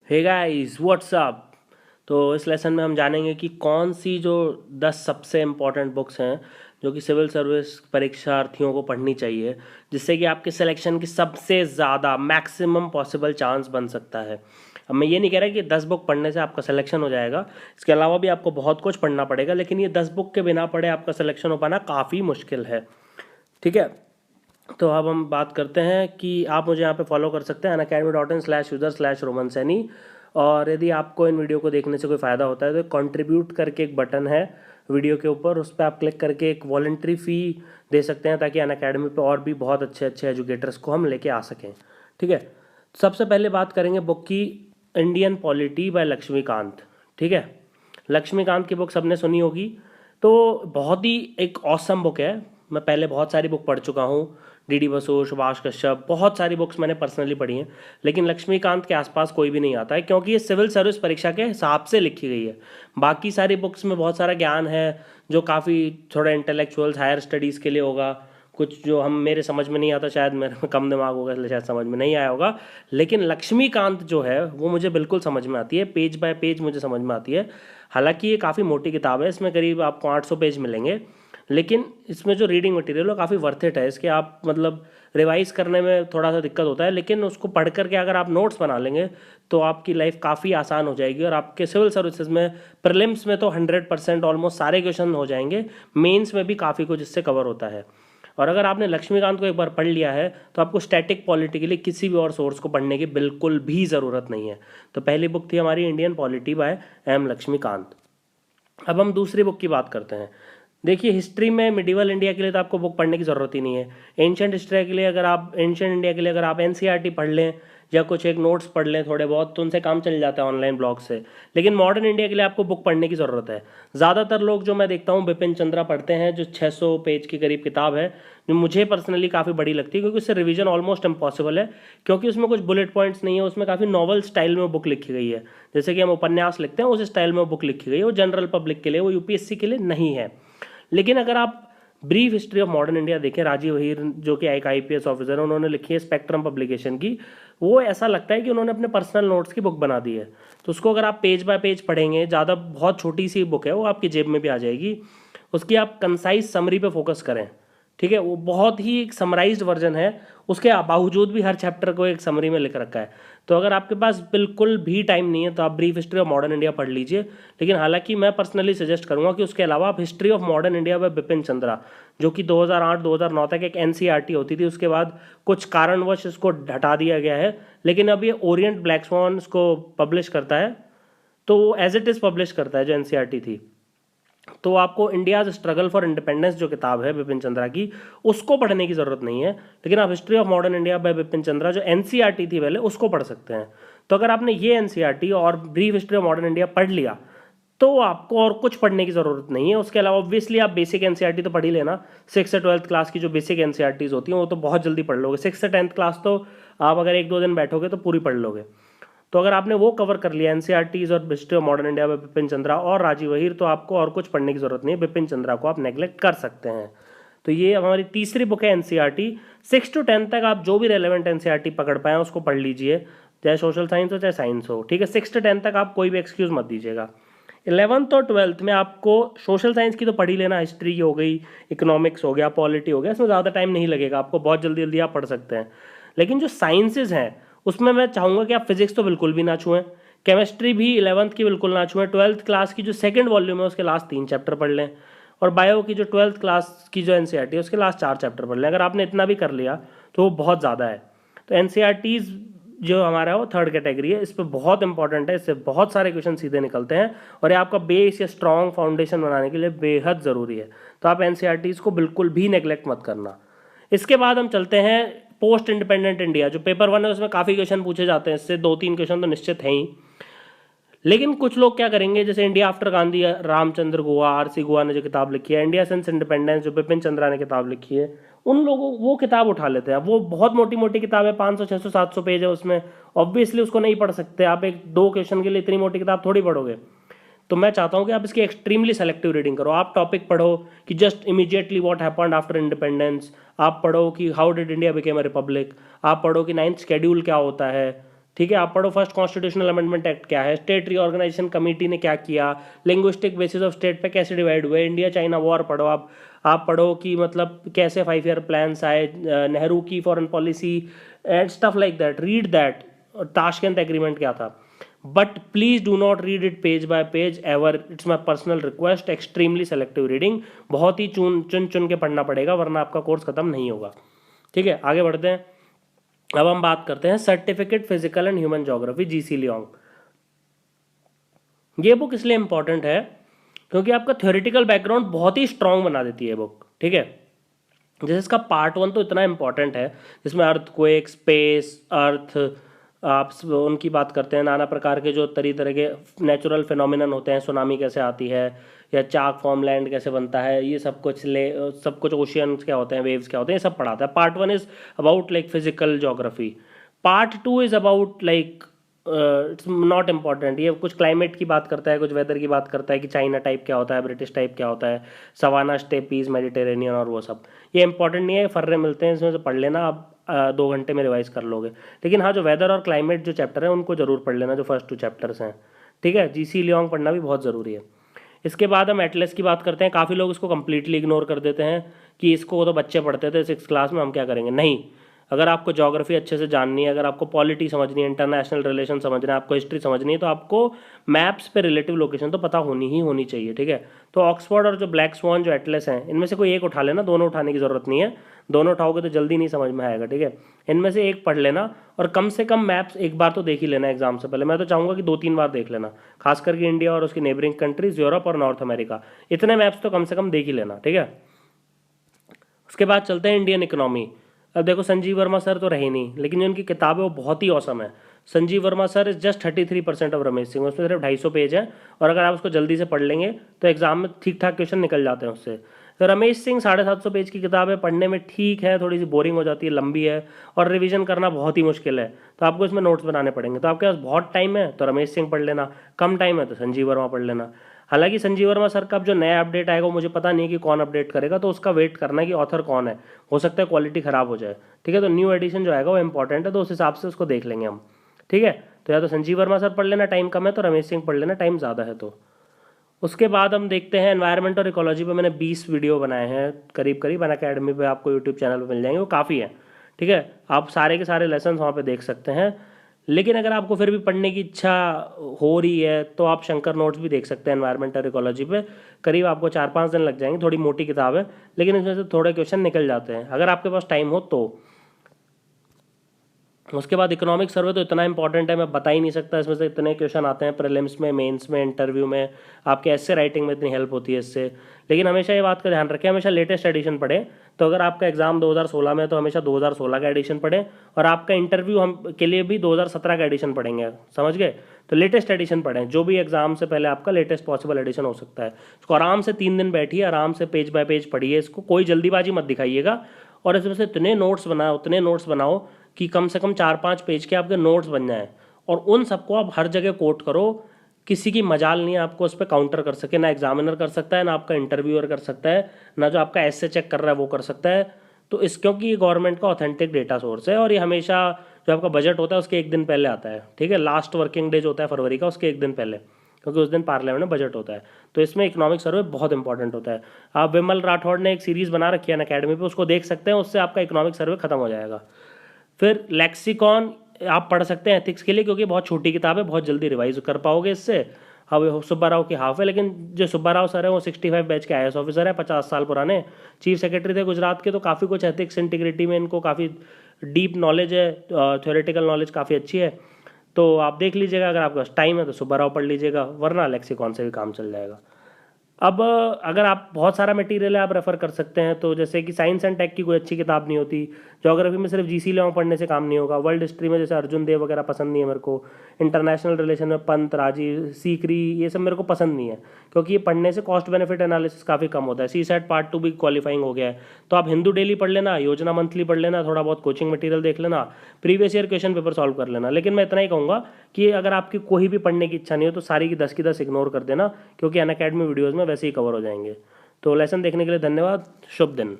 Hey guys what's up. तो इस lesson में हम जानेंगे कि कौन सी जो 10 सबसे इम्पोर्टेंट बुक्स हैं जो कि सिविल सर्विस परीक्षार्थियों को पढ़नी चाहिए, जिससे कि आपके सिलेक्शन की सबसे ज़्यादा मैक्सिमम पॉसिबल चांस बन सकता है। अब मैं ये नहीं कह रहा कि 10 बुक पढ़ने से आपका सिलेक्शन हो जाएगा, इसके अलावा भी आपको बहुत कुछ पढ़ना पड़ेगा, लेकिन ये 10 बुक के बिना पढ़े आपका सिलेक्शन हो पाना काफ़ी मुश्किल है। ठीक है। तो अब हम बात करते हैं कि आप मुझे यहाँ पे फॉलो कर सकते हैं unacademy.in/user/roman सैनी। और यदि आपको इन वीडियो को देखने से कोई फ़ायदा होता है तो कंट्रीब्यूट करके एक बटन है वीडियो के ऊपर, उस पर आप क्लिक करके एक वॉलंटरी फ़ी दे सकते हैं ताकि अनअकैडमी पे और भी बहुत अच्छे अच्छे एजुकेटर्स को हम लेके आ सकें। ठीक है। सबसे पहले बात करेंगे बुक की, इंडियन पॉलिटी बाय लक्ष्मीकांत। ठीक है। लक्ष्मीकांत की बुक सबने सुनी होगी। तो बहुत ही एक ऑसम बुक है। मैं पहले बहुत सारी बुक पढ़ चुका हूँ, डीडी बसु, सुभाष कश्यप, बहुत सारी बुक्स मैंने पर्सनली पढ़ी हैं, लेकिन लक्ष्मीकांत के आसपास कोई भी नहीं आता है क्योंकि ये सिविल सर्विस परीक्षा के हिसाब से लिखी गई है। बाकी सारी बुक्स में बहुत सारा ज्ञान है जो काफ़ी थोड़ा इंटेलेक्चुअल्स हायर स्टडीज़ के लिए होगा, कुछ जो हम मेरे समझ में नहीं आता, शायद मेरे में कम दिमाग होगा इसलिए शायद समझ में नहीं आया होगा। लेकिन लक्ष्मीकांत जो है वो मुझे बिल्कुल समझ में आती है, पेज बाय पेज मुझे समझ में आती है। हालांकि ये काफ़ी मोटी किताब है, इसमें करीब आपको 800 पेज मिलेंगे, लेकिन इसमें जो रीडिंग मटेरियल है काफ़ी वर्थ इट है। इसके आप मतलब रिवाइज करने में थोड़ा सा दिक्कत होता है, लेकिन उसको पढ़ करके अगर आप नोट्स बना लेंगे तो आपकी लाइफ काफ़ी आसान हो जाएगी। और आपके सिविल सर्विसेज में प्रीलिम्स में तो 100% ऑलमोस्ट सारे क्वेश्चन हो जाएंगे, मेंस में भी काफ़ी कुछ इससे कवर होता है। और अगर आपने लक्ष्मीकांत को एक बार पढ़ लिया है तो आपको स्टैटिक पॉलिटी के लिए किसी भी और सोर्स को पढ़ने की बिल्कुल भी ज़रूरत नहीं है। तो पहली बुक थी हमारी Indian polity by M Laxmikanth. अब हम दूसरी बुक की बात करते हैं। देखिए, हिस्ट्री में मिडिवल इंडिया के लिए तो आपको बुक पढ़ने की ज़रूरत ही नहीं है। एंशंट हिस्ट्री के लिए अगर आप एंशंट इंडिया के लिए अगर आप एनसीईआरटी पढ़ लें या कुछ एक नोट्स पढ़ लें थोड़े बहुत, तो उनसे काम चल जाता है ऑनलाइन ब्लॉग से। लेकिन मॉडर्न इंडिया के लिए आपको बुक पढ़ने की ज़रूरत है। ज़्यादातर लोग जो मैं देखता हूँ बिपिन चंद्रा पढ़ते हैं, जो 600 पेज की करीब किताब है, जो मुझे पर्सनली काफ़ी बड़ी लगती है क्योंकि उससे रिवीजन ऑलमोस्ट इम्पॉसिबल है, क्योंकि उसमें कुछ बुलेट पॉइंट्स नहीं है। उसमें काफ़ी नॉवल स्टाइल में बुक लिखी गई है, जैसे कि हम उपन्यास लिखते हैं उस स्टाइल में बुक लिखी गई है। वो जनरल पब्लिक के लिए, वो यूपीएससी के लिए नहीं है। लेकिन अगर आप brief history of modern India देखें, राजीव अहीर जो कि एक आईपीएस ऑफिसर है, उन्होंने लिखी है स्पेक्ट्रम पब्लिकेशन की, वो ऐसा लगता है कि उन्होंने अपने पर्सनल नोट्स की बुक बना दी है। तो उसको अगर आप पेज बाय पेज पढ़ेंगे, ज़्यादा बहुत छोटी सी बुक है, वो आपकी जेब में भी आ जाएगी। उसकी आप कंसाइज समरी पे फोकस करें। ठीक है। वो बहुत ही एक समराइज्ड वर्जन है, उसके बावजूद भी हर चैप्टर को एक समरी में लिख रखा है। तो अगर आपके पास बिल्कुल भी टाइम नहीं है तो आप brief history of modern India पढ़ लीजिए। लेकिन हालांकि मैं पर्सनली सजेस्ट करूंगा कि उसके अलावा आप history of modern India by Bipin Chandra, जो कि 2008-2009 तक एक एनसीईआरटी होती थी, उसके बाद कुछ कारणवश इसको हटा दिया गया है, लेकिन अब ये ओरिएंट ब्लैक स्वॉन इसको पब्लिश करता है, तो वो एज इट इज़ पब्लिश करता है जो एनसीईआरटी थी। तो आपको इंडियाज स्ट्रगल फॉर इंडिपेंडेंस जो किताब है बिपिन चंद्रा की, उसको पढ़ने की ज़रूरत नहीं है। लेकिन आप history of modern India by Bipin Chandra जो एनसीईआरटी थी पहले, उसको पढ़ सकते हैं। तो अगर आपने ये एनसीईआरटी और brief history of modern India पढ़ लिया तो आपको और कुछ पढ़ने की ज़रूरत नहीं है। उसके अलावा ऑब्वियसली आप बेसिक एनसीईआरटी तो पढ़ ही लेना। 6 से 12th क्लास की जो बेसिक एनसीईआरटीज़ होती हैं वो तो बहुत जल्दी पढ़ लोगे। 6 से 10th क्लास तो आप अगर 1-2 दिन बैठोगे तो पूरी पढ़ लोगे। तो अगर आपने वो कवर कर लिया एनसीईआरटीज और हिस्ट्री ऑफ मॉडर्न इंडिया में बिपिन चंद्रा और राजीव अहीर, तो आपको और कुछ पढ़ने की जरूरत नहीं है। बिपिन चंद्रा को आप नेग्लेक्ट कर सकते हैं। तो ये हमारी तीसरी बुक है एनसीईआरटी। 6 to 10 तक आप जो भी रेलेवेंट एनसीईआरटी पकड़ पाए उसको पढ़ लीजिए, चाहे सोशल साइंस हो चाहे साइंस हो। ठीक है। 6 to 10 तक आप कोई भी एक्सक्यूज मत दीजिएगा। 11th और 12th में आपको सोशल साइंस की तो पढ़ ही लेना, हिस्ट्री हो गई, इकोनॉमिक्स हो गया, पॉलिटी हो गया, इसमें ज़्यादा टाइम नहीं लगेगा आपको, बहुत जल्दी जल्दी आप पढ़ सकते हैं। लेकिन जो साइंसेज हैं उसमें मैं चाहूँगा कि आप फिजिक्स तो बिल्कुल भी ना छुएं, केमिस्ट्री भी 11th की बिल्कुल ना छुएं। 12th क्लास की जो सेकंड वॉल्यूम है उसके लास्ट 3 चैप्टर पढ़ लें, और बायो की जो 12th क्लास की जो एनसीईआरटी है उसके लास्ट 4 चैप्टर पढ़ लें। अगर आपने इतना भी कर लिया तो वो बहुत ज़्यादा है। तो एनसीईआरटीज़ जो हमारा है वो थर्ड कैटेगरी है, इस पर बहुत इंपॉर्टेंट है, इससे बहुत सारे क्वेश्चन सीधे निकलते हैं और ये आपका बेस या स्ट्रॉन्ग फाउंडेशन बनाने के लिए बेहद ज़रूरी है। तो आप एनसीईआरटीज़ को बिल्कुल भी नेग्लेक्ट मत करना। इसके बाद हम चलते हैं पोस्ट इंडिपेंडेंट इंडिया। जो पेपर 1 है उसमें काफ़ी क्वेश्चन पूछे जाते हैं, इससे 2-3 क्वेश्चन तो निश्चित हैं ही। लेकिन कुछ लोग क्या करेंगे, जैसे India after Gandhi, Ramachandra Guha, RC गुहा ने जो किताब लिखी है, इंडिया सिंस इंडिपेंडेंस जो बिपिन चंद्रा ने किताब लिखी है, उन लोगों वो किताब उठा लेते हैं। वो बहुत मोटी मोटी किताब है, 500, 600, 700 पेज है उसमें, ऑब्वियसली उसको नहीं पढ़ सकते आप। 1-2 क्वेश्चन के लिए इतनी मोटी किताब थोड़ी पढ़ोगे। तो मैं चाहता हूँ कि आप इसकी एक्सट्रीमली सेलेक्टिव रीडिंग करो। आप टॉपिक पढ़ो कि just immediately what happened after independence, आप पढ़ो कि how did India became a republic, आप पढ़ो कि 9th शेड्यूल क्या होता है, ठीक है, आप पढ़ो फर्स्ट कॉन्स्टिट्यूशनल अमेंडमेंट एक्ट क्या है, स्टेट रीऑर्गेनाइजेशन कमेटी ने क्या किया, लिंग्विस्टिक बेसिस ऑफ स्टेट पे कैसे डिवाइड हुए, इंडिया चाइना वॉर पढ़ो आप पढ़ो कि मतलब कैसे 5 ईयर प्लान्स आए, नेहरू की foreign policy and stuff like that, read that, Tashkent agreement क्या था। But please do not read it pays bye page ever, it's my personal request, extremely selective reading, बहुत ही चुन चुन के पढ़ना पड़ेगा वरना आपका कोर्स खत्म नहीं होगा। ठीक है, आगे बढ़ते हैं। अब हम बात करते हैं certificate physical and human geography, GC Leong. ये बुक इसलिए इंपॉर्टेंट है क्योंकि आपका थ्योरेटिकल बैकग्राउंड बहुत ही स्ट्रांग बना देती है बुक। ठीक है, जैसे इसका पार्ट 1 तो इतना इंपॉर्टेंट है जिसमें अर्थक्वेक, स्पेस, अर्थ, आप उनकी बात करते हैं, नाना प्रकार के जो तरह के नेचुरल फिनोमिनन होते हैं, सुनामी कैसे आती है या चाक फॉर्म लैंड कैसे बनता है, ये सब कुछ ओशियंस क्या होते हैं, वेव्स क्या होते हैं, ये सब पढ़ाता है। Part 1 is about like physical geography, part 2 is about like it's not important, ये कुछ क्लाइमेट की बात करता है, कुछ वेदर की बात करता है कि चाइना टाइप क्या होता है, ब्रिटिश टाइप क्या होता है, सवाना, स्टेपीज, मेडिटेरेनियन और वो सब, ये इंपॉर्टेंट नहीं है, फर्रे मिलते हैं इसमें से पढ़ लेना, आप 2 घंटे में रिवाइज कर लोगे। लेकिन हाँ, जो वेदर और क्लाइमेट जो चैप्टर है उनको जरूर पढ़ लेना, जो फर्स्ट 2 चैप्टर्स हैं। ठीक है, जीसी लियोंग पढ़ना भी बहुत ज़रूरी है। इसके बाद हम एटलस की बात करते हैं। काफ़ी लोग इसको कंप्लीटली इग्नोर कर देते हैं कि इसको तो बच्चे पढ़ते थे 6th क्लास में, हम क्या करेंगे। नहीं, अगर आपको ज्योग्राफी अच्छे से जाननी है, अगर आपको पॉलिटी समझनी है, इंटरनेशनल रिलेशन समझना है, आपको हिस्ट्री समझनी है, तो आपको मैप्स पे रिलेटिव लोकेशन तो पता होनी ही होनी चाहिए। ठीक है, तो ऑक्सफोर्ड और जो ब्लैक स्वान जो एटलस हैं, इनमें से कोई एक उठा लेना, दोनों उठाने की ज़रूरत नहीं है, दोनों उठाओगे तो जल्दी नहीं समझ में आएगा। ठीक है, इनमें से एक पढ़ लेना और कम से कम मैप्स एक बार तो देख ही लेना एग्जाम से पहले। मैं तो चाहूँगा कि 2-3 बार देख लेना, खास करके इंडिया और उसकी नेबरिंग कंट्रीज, यूरोप और नॉर्थ अमेरिका, इतने मैप्स तो कम से कम देख ही लेना। ठीक है, उसके बाद चलते हैं इंडियन इकोनॉमी। अब देखो, संजीव वर्मा सर तो रहे नहीं, लेकिन जो उनकी किताब है वो बहुत ही औसम है। Sanjeev Verma sir is just 33% of Ramesh Singh, उसमें सिर्फ 250 पेज है, और अगर आप उसको जल्दी से पढ़ लेंगे तो एग्जाम में ठीक ठाक क्वेश्चन निकल जाते हैं उससे। तो रमेश सिंह 750 पेज की किताब है, पढ़ने में ठीक है, थोड़ी सी बोरिंग हो जाती है, लंबी है, और रिवीजन करना बहुत ही मुश्किल है, तो आपको इसमें नोट्स बनाने पड़ेंगे। तो आपके पास बहुत टाइम है तो रमेश सिंह पढ़ लेना, कम टाइम है तो संजीव वर्मा पढ़ लेना। हालांकि संजीव वर्मा सर का अब जो नया अपडेट आएगा वो मुझे पता नहीं कि कौन अपडेट करेगा, तो उसका वेट करना है कि ऑथर कौन है, हो सकता है क्वालिटी ख़राब हो जाए। ठीक है, तो न्यू एडिशन जो आएगा वो इंपॉर्टेंट है, तो उस हिसाब से उसको देख लेंगे हम। ठीक है, तो या तो संजीव वर्मा सर पढ़ लेना, टाइम कम है, तो रमेश सिंह पढ़ लेना, टाइम ज़्यादा है तो। उसके बाद हम देखते हैं एनवायरनमेंट और इकोलॉजी पे मैंने 20 वीडियो बनाए हैं करीब करीब, अनअकैडमी पे आपको यूट्यूब चैनल पे मिल जाएंगे, वो काफ़ी है। ठीक है, आप सारे के सारे लेसन वहाँ पे देख सकते हैं। लेकिन अगर आपको फिर भी पढ़ने की इच्छा हो रही है तो आप शंकर नोट्स भी देख सकते हैं एनवायरनमेंट और इकोलॉजी पे, करीब आपको 4-5 दिन लग जाएंगे, थोड़ी मोटी किताब है लेकिन इसमें से थोड़े क्वेश्चन निकल जाते हैं अगर आपके पास टाइम हो तो। उसके बाद इकोनॉमिक सर्वे तो इतना इंपॉर्टेंट है, मैं बता ही नहीं सकता, इसमें से इतने क्वेश्चन आते हैं प्रीलिम्स में, मेंस में, इंटरव्यू में, आपके एस्से राइटिंग में इतनी हेल्प होती है इससे। लेकिन हमेशा ये बात का ध्यान रखें, हमेशा लेटेस्ट एडिशन पढ़ें। तो अगर आपका एग्जाम 2016 में है तो हमेशा 2016 का एडिशन पढ़ें, और आपका इंटरव्यू हम के लिए भी 2017 का एडिशन पढ़ेंगे, समझ गए। तो लेटेस्ट एडिशन पढ़ें, जो भी एग्जाम से पहले आपका लेटेस्ट पॉसिबल एडिशन हो सकता है। इसको आराम से 3 दिन बैठिए, आराम से पेज बाय पेज पढ़िए, इसको कोई जल्दीबाजी मत दिखाइएगा, और इसमें से उतने नोट्स बनाओ कि कम से कम 4-5 पेज के आपके नोट्स बन जाएं, और उन सबको आप हर जगह कोट करो। किसी की मजाल नहीं है आपको उस पर काउंटर कर सके, ना एग्जामिनर कर सकता है, ना आपका इंटरव्यूअर कर सकता है, ना जो आपका एसे चेक कर रहा है वो कर सकता है। तो क्योंकि ये गवर्नमेंट का ऑथेंटिक डेटा सोर्स है, और ये हमेशा जो आपका बजट होता है उसके 1 दिन पहले आता है। ठीक है, लास्ट वर्किंग डे जो होता है फरवरी का, उसके 1 दिन पहले, क्योंकि उस दिन पार्लियामेंट में बजट होता है। तो इसमें इकोनॉमिक सर्वे बहुत इंपॉर्टेंट होता है। आप विमल राठौड़ ने एक सीरीज़ बना रखी है अनअकैडमी पे, उसको देख सकते हैं, उससे आपका इकोनॉमिक सर्वे खत्म हो जाएगा। फिर लेक्सिकॉन आप पढ़ सकते हैं एथिक्स के लिए, क्योंकि बहुत छोटी किताब है, बहुत जल्दी रिवाइज कर पाओगे इससे। अब सुब्बा राव की हाफ है, लेकिन जो सुब्बा राव सर है वो 65 बैच के IAS ऑफिसर है, 50 साल पुराने, चीफ सेक्रेटरी थे गुजरात के, तो काफ़ी कुछ एथिक्स इंटीग्रिटी में इनको काफ़ी डीप नॉलेज है, थ्योरेटिकल नॉलेज काफ़ी अच्छी है। तो आप देख लीजिएगा, अगर आपके पास टाइम है तो सुब्बा राव पढ़ लीजिएगा, वरना लेक्सिकॉन से भी काम चल जाएगा। अब अगर आप बहुत सारा मटेरियल है आप रेफ़र कर सकते हैं, तो जैसे कि साइंस एंड टेक की कोई अच्छी किताब नहीं होती, ज्योग्राफी में सिर्फ जीसी लियोंग पढ़ने से काम नहीं होगा, वर्ल्ड हिस्ट्री में जैसे अर्जुन देव वगैरह पसंद नहीं है मेरे को, इंटरनेशनल रिलेशन में पंत, राजीव, सीकरी, ये सब मेरे को पसंद नहीं है, क्योंकि ये पढ़ने से कॉस्ट बेनिफिट एनालिसिस काफ़ी कम होता है। CSAT पार्ट 2 भी क्वालिफाइंग हो गया है, तो आप हिंदू डेली पढ़ लेना, योजना मंथली पढ़ लेना, थोड़ा बहुत कोचिंग मटेरियल देख लेना, previous year question paper solve कर लेना। लेकिन मैं इतना ही कहूँगा कि अगर आपकी कोई भी पढ़ने की इच्छा नहीं हो तो सारी की 10 की 10 इग्नोर कर देना, क्योंकि अनअकैडमी वीडियोज़ में वैसे ही कवर हो जाएंगे। तो लेसन देखने के लिए धन्यवाद, शुभ दिन।